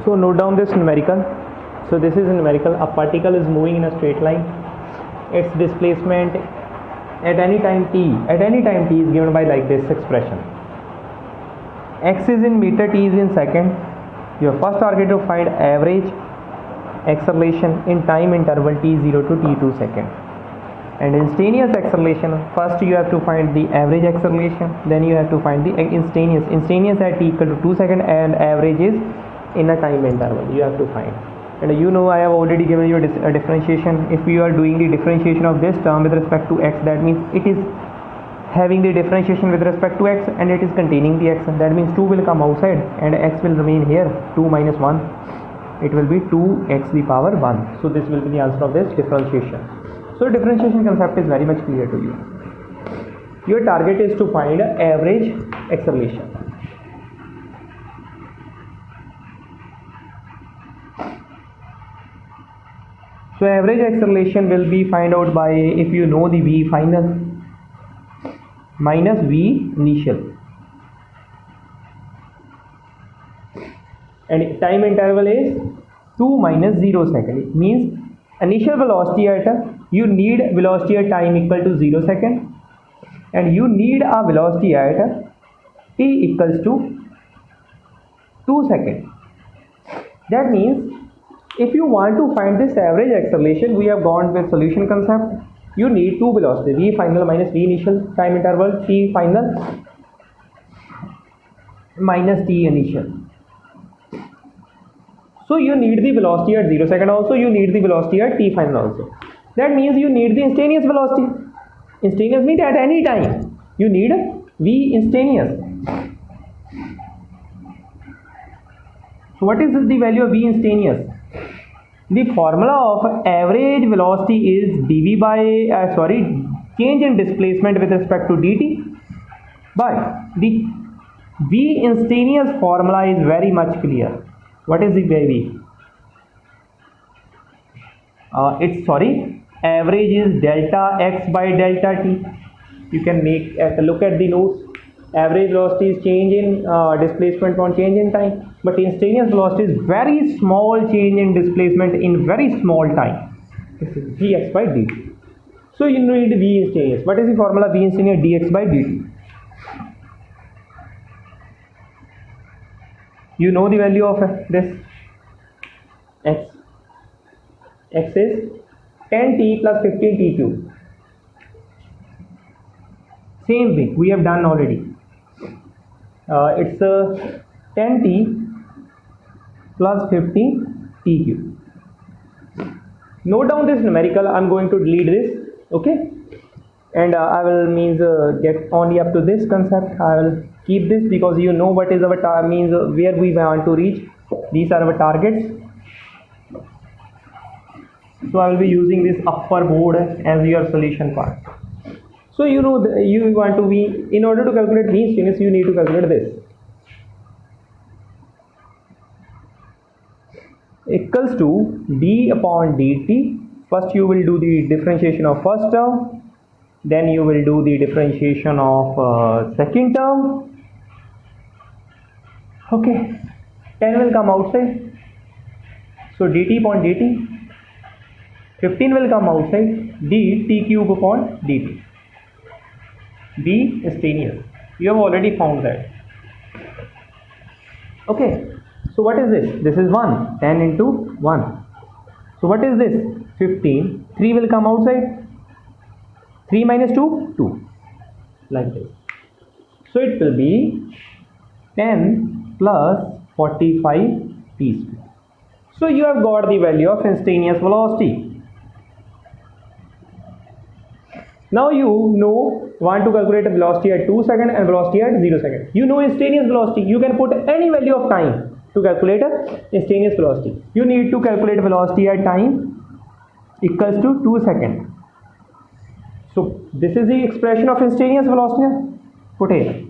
So note down this numerical. So this is a numerical. A particle is moving in a straight line. Its displacement at any time t is given by like this expression. X is in meter, t is in second. Your first target to find average acceleration in time interval t0 to t2 second. And instantaneous acceleration, first you have to find the average acceleration, then you have to find the instantaneous at t equal to 2 seconds, and average is in a time interval you have to find. And you know I have already given you a differentiation. If you are doing the differentiation of this term with respect to x, that means it is having the differentiation with respect to x and it is containing the x. That means 2 will come outside and x will remain here. 2 minus 1, it will be 2x the power 1. So this will be the answer of this differentiation. So differentiation concept is very much clear to you. Your target is to find average acceleration. So average acceleration will be find out by, if you know the v final minus v initial, and time interval is 2 minus 0 second. It means initial velocity at you need velocity at time equal to 0 second, and you need a velocity at t equals to 2 seconds. That means if you want to find this average acceleration, we have gone with solution concept. You need two velocities, v final minus v initial, time interval t final minus t initial. So you need the velocity at 0 second also, you need the velocity at t final also. That means you need the instantaneous velocity. Instantaneous means at any time you need v instantaneous. So what is the value of v instantaneous? The formula of average velocity is dv by change in displacement with respect to dt, but the v instantaneous formula is very much clear. What is the v? Average is delta x by delta t. You can make look at the notes. Average velocity is change in displacement on change in time, but instantaneous velocity is very small change in displacement in very small time. This is dx by dt. So you need v instantaneous. What is the formula? V instantaneous dx by dt. You know the value of this x. X is 10t plus 15t cube. Same thing we have done already. It's 10t plus 15t cube. Note down this numerical. I'm going to delete this, okay, and I will get only up to this concept. I will keep this because you know what is our where we want to reach. These are our targets. So I will be using this upper board as your solution part. So you know you want to be, in order to calculate v instantaneous, you need to calculate this. Equals to d upon dt. First you will do the differentiation of first term, then you will do the differentiation of second term. Okay, 10 will come outside. So dt upon dt. 15 will come outside. dt cube upon dt. V instantaneous. You have already found that. Okay. So what is this? This is 1. 10 into 1. So what is this? 15. 3 will come outside. 3 minus 2? 2. Like this. So it will be 10 plus 45 t square. So you have got the value of instantaneous velocity. Now you know, want to calculate a velocity at 2 seconds and velocity at 0 seconds. You know instantaneous velocity. You can put any value of time to calculate a instantaneous velocity. You need to calculate velocity at time equals to 2 seconds. So this is the expression of instantaneous velocity. Put here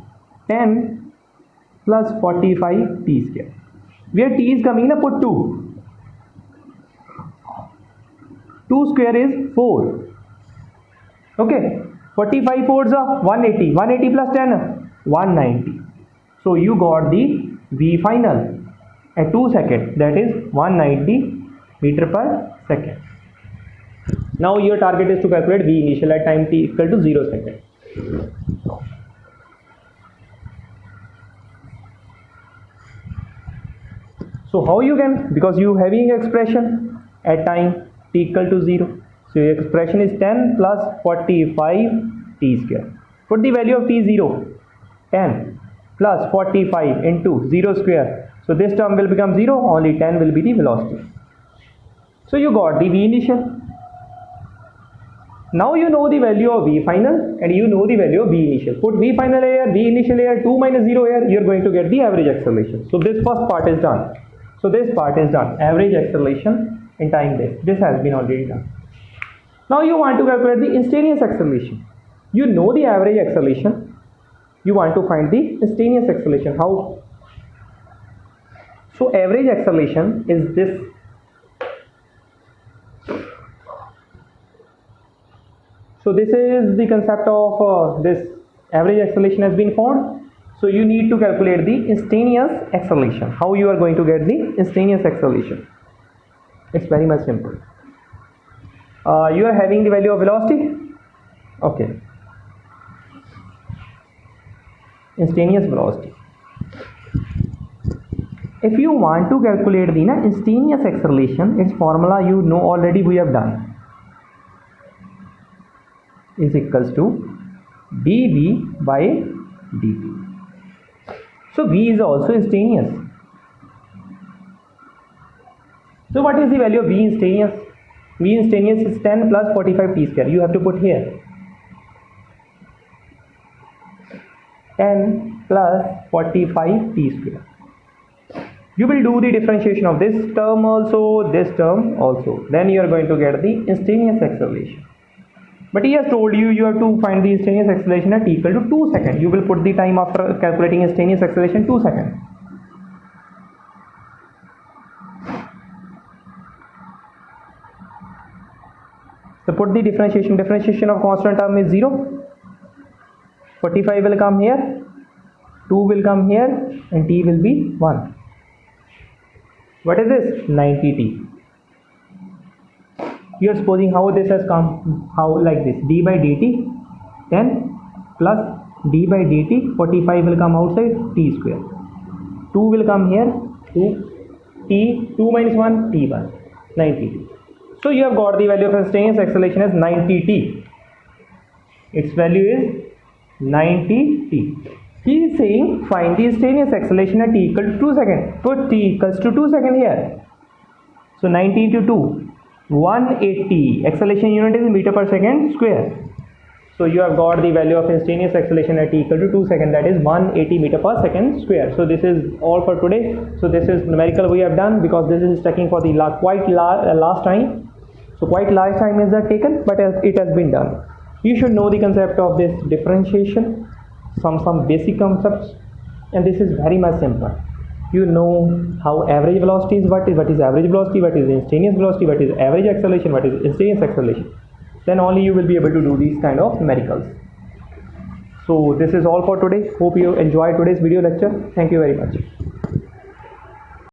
10 plus 45 t square. Where t is coming, put 2. 2 square is 4. Okay, 45 4s are 180. 180 plus 10, 190. So you got the v final. at 2 seconds, that is 190 meter per second. Now your target is to calculate V initial at time t equal to 0 seconds. So how you can, because you having expression at time t equal to 0, so your expression is 10 plus 45 t square. Put the value of t0, 10 plus 45 into 0 square, so this term will become 0, only 10 will be the velocity. So you got the V initial. Now you know the value of V final and you know the value of V initial. Put V final here, V initial here, 2 minus 0 here, you are going to get the average acceleration. So this first part is done. So this part is done, average acceleration in time this. This has been already done. Now you want to calculate the instantaneous acceleration. You know the average acceleration. You want to find the instantaneous acceleration. How? So average acceleration is this. So this is the concept of this average acceleration has been found. So you need to calculate the instantaneous acceleration. How you are going to get the instantaneous acceleration? It's very much simple. You are having the value of velocity. Okay. Instantaneous velocity. If you want to calculate the instantaneous acceleration, its formula you know already, we have done, is equals to dv by dt. So v is also instantaneous. So what is the value of v instantaneous? V instantaneous is 10 plus 45 t square. You have to put here 10 plus 45 t square. You will do the differentiation of this term also, this term also. Then you are going to get the instantaneous acceleration. But he has told you, you have to find the instantaneous acceleration at t equal to 2 seconds. You will put the time after calculating instantaneous acceleration 2 seconds. So put the differentiation. Differentiation of constant term is 0. 45 will come here, 2 will come here, and t will be 1. What is this? 90t. You are supposing how this has come, how like this, d by dt, 10 plus d by dt, 45 will come outside, t square. 2 will come here, 2 t, 2 minus 1, t1, 90t. So you have got the value of instantaneous acceleration as 90t. Its value is 90t. He is saying find the instantaneous acceleration at t equal to 2 seconds. Put t equals to 2 seconds here. So 90 into 2. 180. Acceleration unit is meter per second square. So you have got the value of instantaneous acceleration at t equal to 2 seconds, that is 180 meter per second square. So this is all for today. So this is numerical we have done, because this is taking for the last time. So quite large time is that taken, but it has been done. You should know the concept of this differentiation, some basic concepts, and this is very much simple. You know how average velocity is, what is average velocity, what is instantaneous velocity, what is average acceleration, what is instantaneous acceleration. Then only you will be able to do these kind of numericals. So this is all for today. Hope you enjoyed today's video lecture. Thank you very much.